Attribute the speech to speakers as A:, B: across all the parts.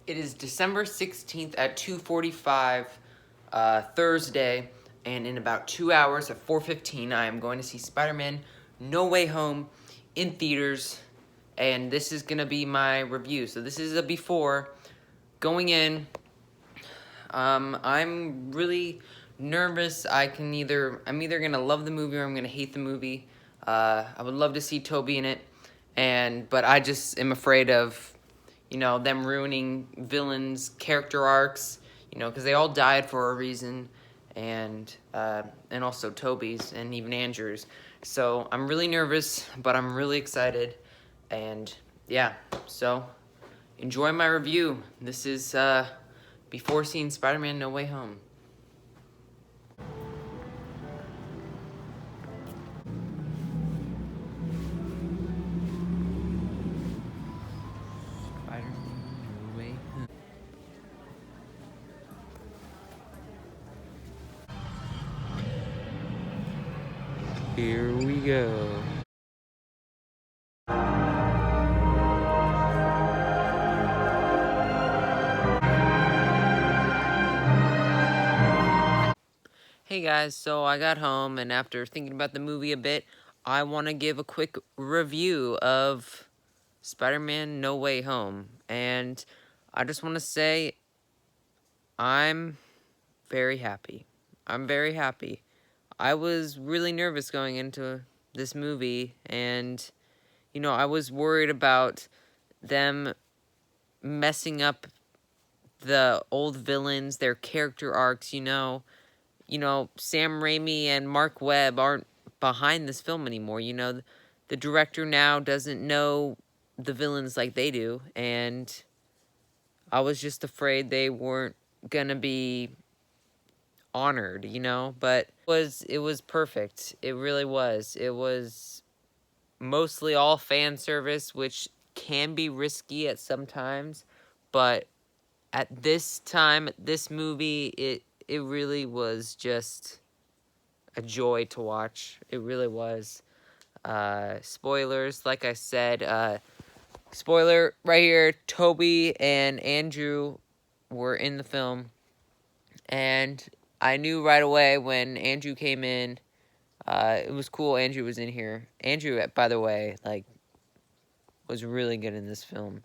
A: It is December 16th at 2:45, Thursday, and in about 2 hours at 4:15, I am going to see Spider-Man No Way Home in theaters, and this is going to be my review. So this is a before. Going in, I'm really nervous. I'm either going to love the movie or I'm going to hate the movie. I would love to see Tobey in it, but I just am afraid of them ruining villains' character arcs, because they all died for a reason, and also Toby's and even Andrew's. So I'm really nervous, but I'm really excited, and yeah, so enjoy my review. This is before seeing Spider-Man No Way Home. Spider-Man No Way Home. Here we go. Hey guys, so I got home, and after thinking about the movie a bit, I want to give a quick review of Spider-Man No Way Home. And I just want to say, I'm very happy. I'm very happy. I was really nervous going into this movie, and, I was worried about them messing up the old villains, their character arcs, Sam Raimi and Mark Webb aren't behind this film anymore. The director now doesn't know the villains like they do, and I was just afraid they weren't gonna be honored, but it was perfect. It really was. It was mostly all fan service, which can be risky at some times, but at this time, this movie, it really was just a joy to watch. It really was. Spoilers, like I said, spoiler right here, Tobey and Andrew were in the film, and I knew right away when Andrew came in. It was cool Andrew was in here. Andrew, by the way, was really good in this film.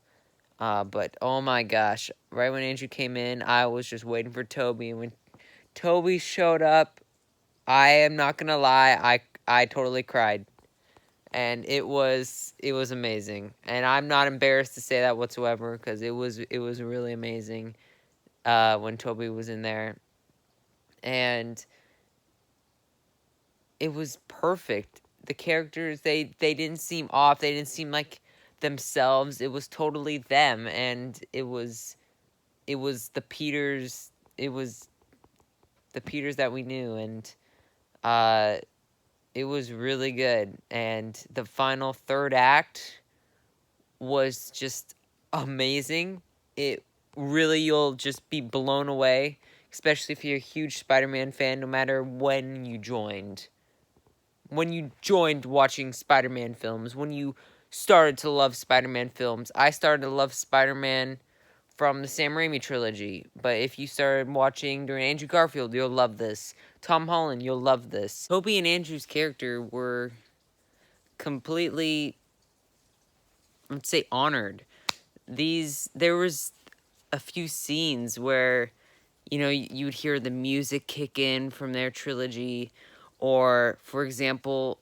A: But oh my gosh, right when Andrew came in, I was just waiting for Tobey. When Tobey showed up, I am not gonna lie, I totally cried. And it was amazing. And I'm not embarrassed to say that whatsoever, because it was really amazing when Tobey was in there. And it was perfect. The characters, they didn't seem off. They didn't seem like themselves. It was totally them, and it was the Peters that we knew, and it was really good. And the final third act was just amazing. It really, you'll just be blown away, especially if you're a huge Spider-Man fan, no matter when you joined. When you joined watching Spider-Man films, when you started to love Spider-Man films. I started to love Spider-Man from the Sam Raimi trilogy, but if you started watching during Andrew Garfield, you'll love this. Tom Holland, you'll love this. Tobey and Andrew's character were completely, let's say, honored. There was a few scenes where, you would hear the music kick in from their trilogy, or, for example,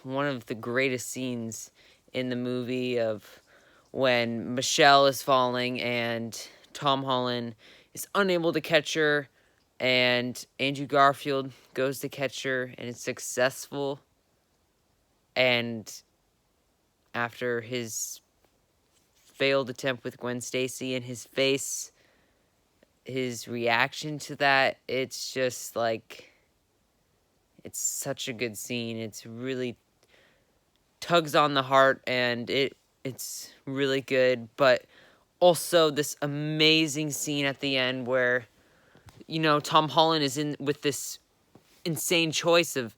A: one of the greatest scenes in the movie of when Michelle is falling and Tom Holland is unable to catch her, and Andrew Garfield goes to catch her and is successful, and after his failed attempt with Gwen Stacy and his face, his reaction to that, it's just it's such a good scene. It's really tugs on the heart, and it's really good. But also this amazing scene at the end where, Tom Holland is in with this insane choice of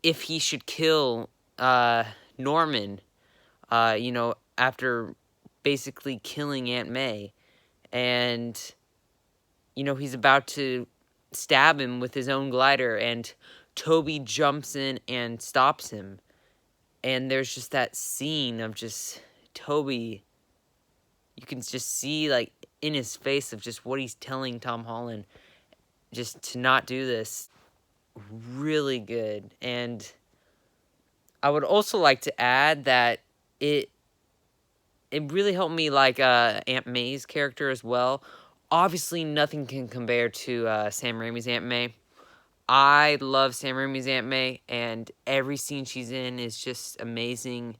A: if he should kill Norman, after basically killing Aunt May. and, you know, he's about to stab him with his own glider, and Tobey jumps in and stops him. And there's just that scene of just Tobey, you can just see, like, in his face of just what he's telling Tom Holland, just to not do this. Really good. And I would also like to add that it really helped me like Aunt May's character as well. Obviously, nothing can compare to Sam Raimi's Aunt May. I love Sam Raimi's Aunt May, and every scene she's in is just amazing.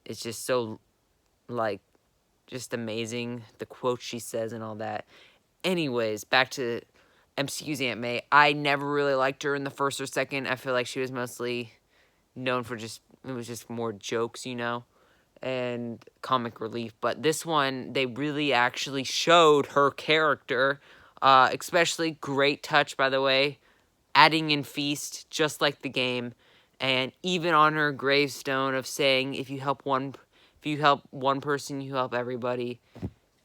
A: It's just so, like, just amazing. The quotes she says and all that. Anyways, back to MCU's Aunt May. I never really liked her in the first or second. I feel like she was mostly known for just, it was just more jokes, you know, and comic relief. But this one, they really actually showed her character, especially great touch, by the way, adding in Feast, just like the game, and even on her gravestone of saying, if you help one person, you help everybody.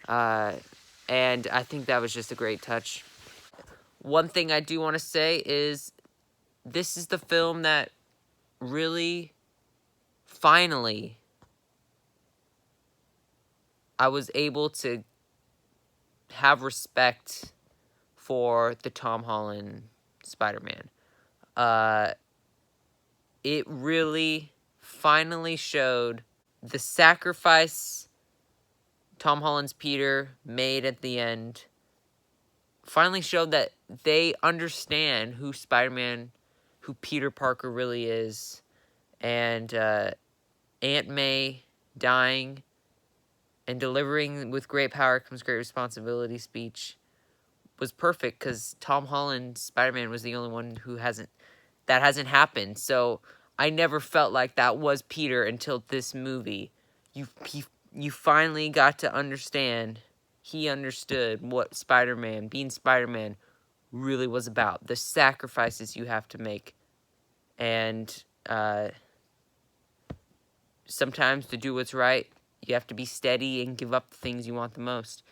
A: And I think that was just a great touch. One thing I do want to say is, this is the film that really, finally, I was able to have respect for the Tom Holland Spider-Man. It really finally showed the sacrifice Tom Holland's Peter made at the end. Finally showed that they understand who Spider-Man, who Peter Parker really is. And Aunt May dying and delivering with great power comes great responsibility speech was perfect, because Tom Holland's Spider-Man was the only one who hasn't happened. So I never felt like that was Peter until this movie. You finally got to understand. He understood what Spider-Man, being Spider-Man, really was about. The sacrifices you have to make. And sometimes to do what's right, you have to be steady and give up the things you want the most,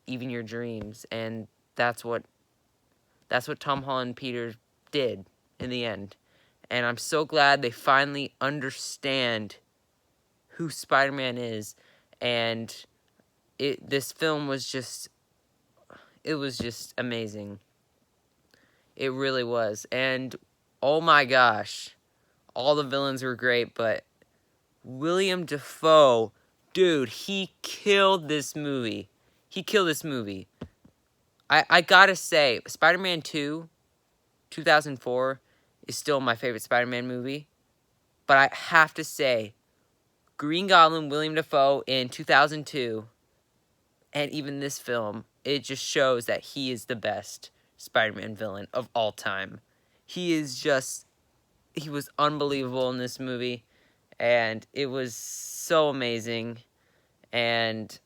A: even your dreams. And that's what Tom Holland and Peter did in the end. And I'm so glad they finally understand who Spider-Man is. And this film was just, it was just amazing. It really was. And oh my gosh, all the villains were great, but William Dafoe, dude, he killed this movie. He killed this movie. I gotta say, Spider-Man 2, 2004, is still my favorite Spider-Man movie. But I have to say, Green Goblin, William Dafoe in 2002, and even this film, it just shows that he is the best Spider-Man villain of all time. He was unbelievable in this movie, and it was so amazing. And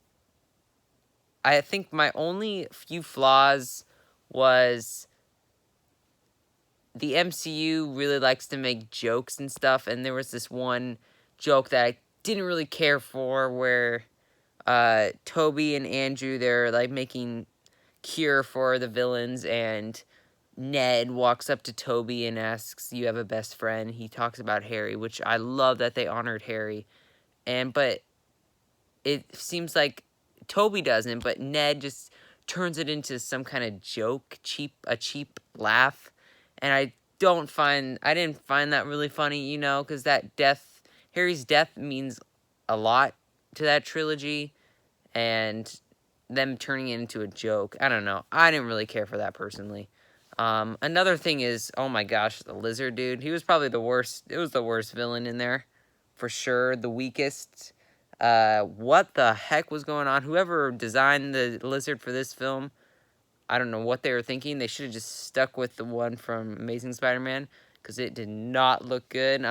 A: I think my only few flaws was the MCU really likes to make jokes and stuff, and there was this one joke that I didn't really care for, where Toby and Andrew, they're like making cure for the villains, and Ned walks up to Toby and asks, "You have a best friend?" He talks about Harry, which I love that they honored Harry. But it seems like Toby doesn't, but Ned just turns it into some kind of joke, a cheap laugh. And I didn't find that really funny, you know, because Harry's death means a lot to that trilogy, and them turning it into a joke, I don't know. I didn't really care for that personally. Another thing is, oh my gosh, the lizard dude. He was probably the worst. It was the worst villain in there, for sure. The weakest. What the heck was going on? Whoever designed the lizard for this film, I don't know what they were thinking. They should have just stuck with the one from Amazing Spider-Man, because it did not look good,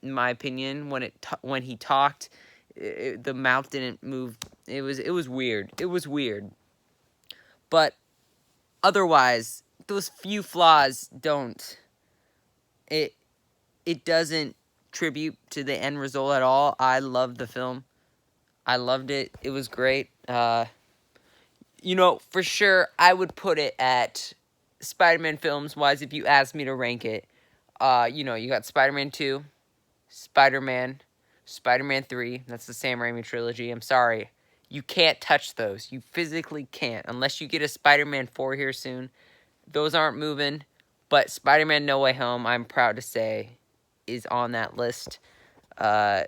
A: in my opinion. When he talked, the mouth didn't move. It was weird. It was weird. But otherwise, those few flaws it doesn't tribute to the end result at all. I loved the film. I loved it. It was great. You know, for sure, I would put it at Spider-Man films-wise if you asked me to rank it. You know, you got Spider-Man 2, Spider-Man, Spider-Man 3. That's the Sam Raimi trilogy. I'm sorry. You can't touch those. You physically can't. Unless you get a Spider-Man 4 here soon. Those aren't moving. But Spider-Man No Way Home, I'm proud to say, is on that list. I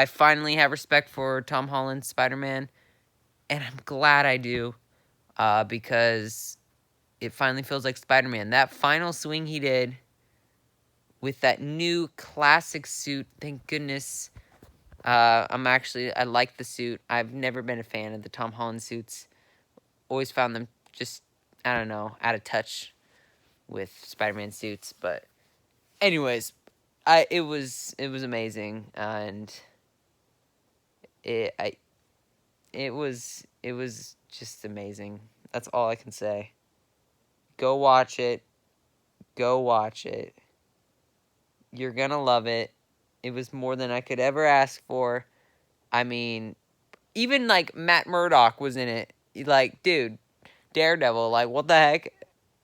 A: finally have respect for Tom Holland's Spider-Man. And I'm glad I do. Because it finally feels like Spider-Man. That final swing he did with that new classic suit, thank goodness. I like the suit. I've never been a fan of the Tom Holland suits. Always found them just, I don't know, out of touch with Spider-Man suits. But anyways, it was amazing, and it I it was just amazing. That's all I can say. Go watch it. Go watch it. You're gonna love it. It was more than I could ever ask for. I mean, even like Matt Murdock was in it. Like, dude, Daredevil, like what the heck?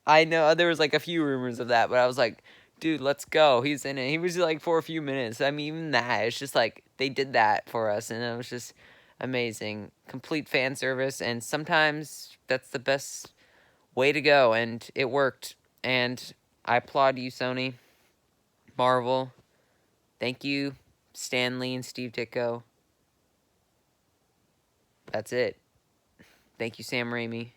A: I know there was like a few rumors of that, but I was like, dude, let's go. He's in it. He was like for a few minutes. I mean, even that, it's just like they did that for us, and it was just amazing. Complete fan service, and sometimes that's the best way to go, and it worked. And I applaud you, Sony, Marvel. Thank you, Stan Lee and Steve Ditko. That's it. Thank you, Sam Raimi.